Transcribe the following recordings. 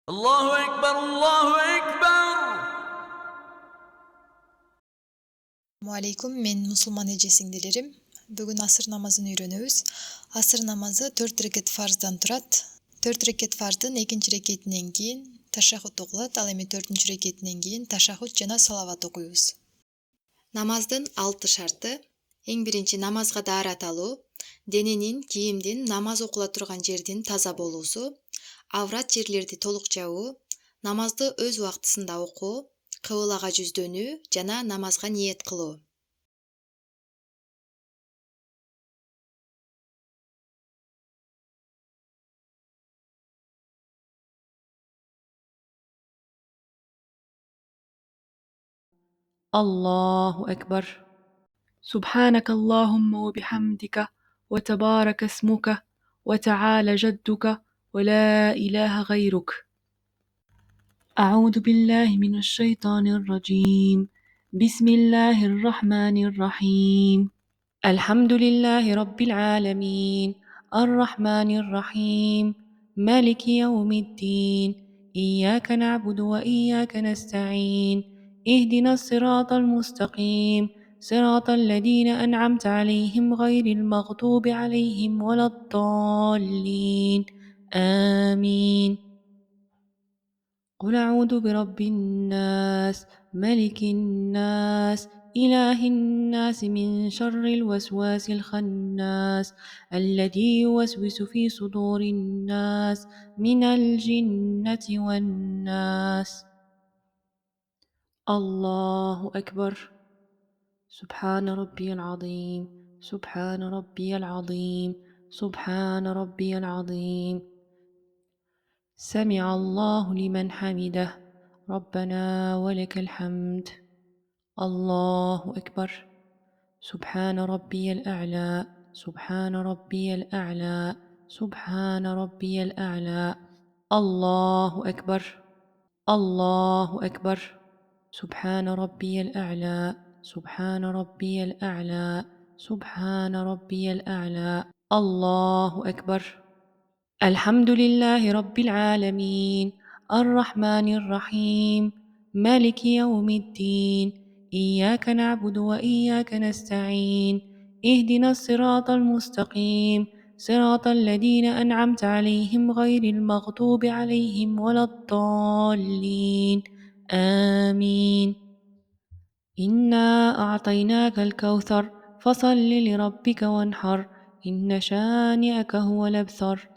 Allahu Ekber, Allahu Ekber. Assalamualaikum, мен мусулман эже сиңдилерим. Бүгүн асыр намазын үйрөнөбүз. Асыр намазы 4 рекет фарздан турат. 4 рекет фардын экинчи рекетинен кийин ташаххуд окулат, ал эми 4-чү рекетинен кийин ташаххуд жана салават окуйбуз. Намаздын 6 шарты. Эң биринчи намазга даарат алуу, дененин, кийимдин, намаз окула турган жердин таза болуусу, аврат жерлерди толук жабуу, намазды өз убактысында окуу, кыблага жүздөнүү жана намазга ниет кылуу. الله أكبر. سبحانك اللهم وبحمدك وتبارك اسمك وتعالى جدك ولا إله غيرك. أعوذ بالله من الشيطان الرجيم. بسم الله الرحمن الرحيم. الحمد لله رب العالمين الرحمن الرحيم مالك يوم الدين إياك نعبد وإياك نستعين اهدنا الصراط المستقيم صراط الذين أنعمت عليهم غير المغضوب عليهم ولا الضالين آمين. قل أعوذ برب الناس ملك الناس إله الناس من شر الوسواس الخناس الذي يوسوس في صدور الناس من الجنة والناس. الله أكبر. سبحان ربي العظيم سبحان ربي العظيم سبحان ربي العظيم. سمع الله لمن حمده ربنا ولك الحمد. الله أكبر. سبحان ربي الأعلى سبحان ربي الأعلى سبحان ربي الأعلى. الله أكبر. الله أكبر. سبحان ربي الأعلى سبحان ربي الأعلى سبحان ربي الأعلى. الله أكبر. الحمد لله رب العالمين الرحمن الرحيم مالك يوم الدين إياك نعبد وإياك نستعين اهدنا الصراط المستقيم صراط الذين أنعمت عليهم غير المغضوب عليهم ولا الضالين آمين. إنا أعطيناك الكوثر فصل لربك وانحر إن شانئك هو الأبتر.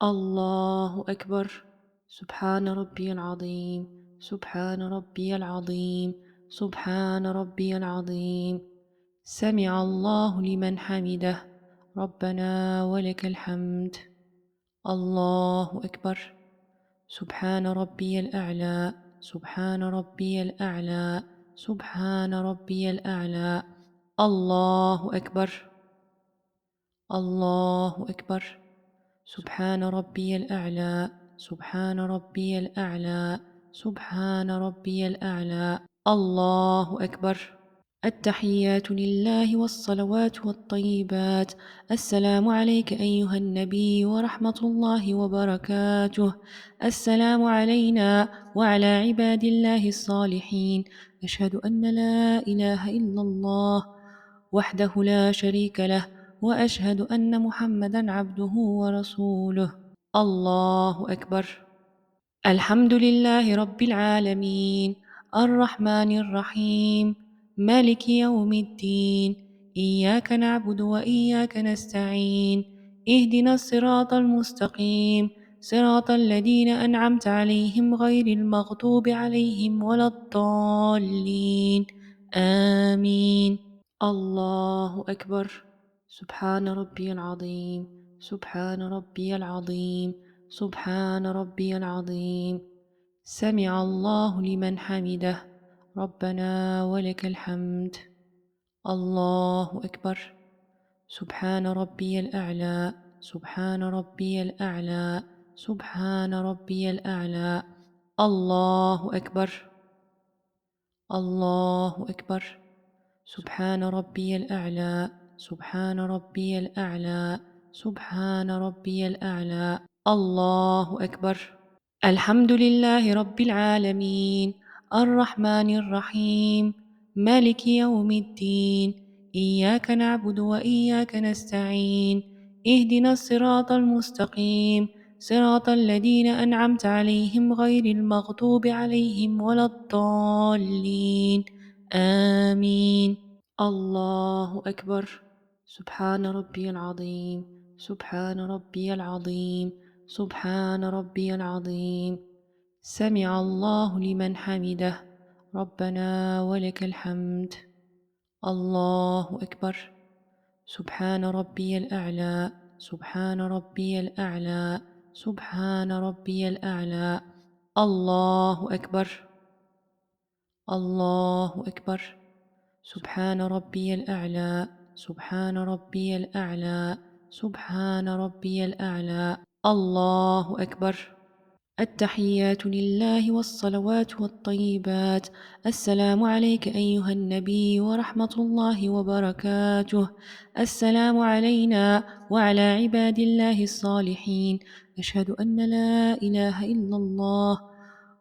الله أكبر. سبحان ربي العظيم سبحان ربي العظيم سبحان ربي العظيم. سمع الله لمن حمده ربنا ولك الحمد. الله أكبر. سبحان ربي الأعلى سبحان ربي الأعلى سبحان ربي الأعلى. الله أكبر. الله أكبر. سبحان ربي الأعلى سبحان ربي الأعلى سبحان ربي الأعلى. الله أكبر. التحيات لله والصلوات والطيبات. السلام عليك أيها النبي ورحمة الله وبركاته. السلام علينا وعلى عباد الله الصالحين. أشهد أن لا إله إلا الله وحده لا شريك له وأشهد أن محمدا عبده ورسوله. الله أكبر. الحمد لله رب العالمين الرحمن الرحيم مالك يوم الدين إياك نعبد وإياك نستعين اهدنا الصراط المستقيم صراط الذين أنعمت عليهم غير المغضوب عليهم ولا الضالين آمين. الله أكبر. سبحان ربي العظيم سبحان ربي العظيم سبحان ربي العظيم. سمع الله لمن حمده ربنا ولك الحمد. الله أكبر. سبحان ربي الأعلى سبحان ربي الأعلى سبحان ربي الأعلى. الله أكبر. الله أكبر. سبحان ربي الأعلى سبحان ربي الأعلى سبحان ربي الأعلى. الله أكبر. الحمد لله رب العالمين الرحمن الرحيم مالك يوم الدين إياك نعبد وإياك نستعين اهدنا الصراط المستقيم صراط الذين أنعمت عليهم غير المغضوب عليهم ولا الضالين آمين. الله أكبر. سبحان ربي العظيم. سبحان ربي العظيم. سبحان ربي العظيم. سمع الله لمن حمده. ربنا ولك الحمد. الله أكبر. سبحان ربي الأعلى. سبحان ربي الأعلى. سبحان ربي الأعلى. الله أكبر. الله أكبر. سبحان ربي الأعلى. سبحان ربي الأعلى. سبحان ربي الأعلى. الله أكبر. التحيات لله والصلوات والطيبات. السلام عليك أيها النبي ورحمة الله وبركاته. السلام علينا وعلى عباد الله الصالحين. أشهد أن لا إله إلا الله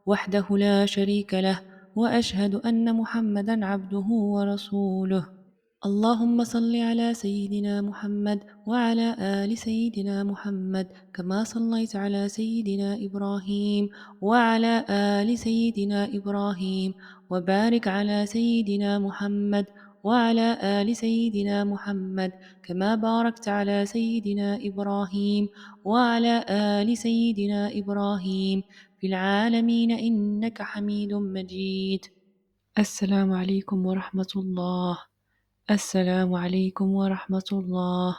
وحده لا شريك له، وأشهد أن محمدا عبده ورسوله. اللهم صل على سيدنا محمد وعلى آل سيدنا محمد كما صليت على سيدنا إبراهيم وعلى آل سيدنا إبراهيم، وبارك على سيدنا محمد وعلى آل سيدنا محمد كما باركت على سيدنا إبراهيم وعلى آل سيدنا إبراهيم في العالمين إنك حميد مجيد. السلام عليكم ورحمة الله. السلام عليكم ورحمة الله.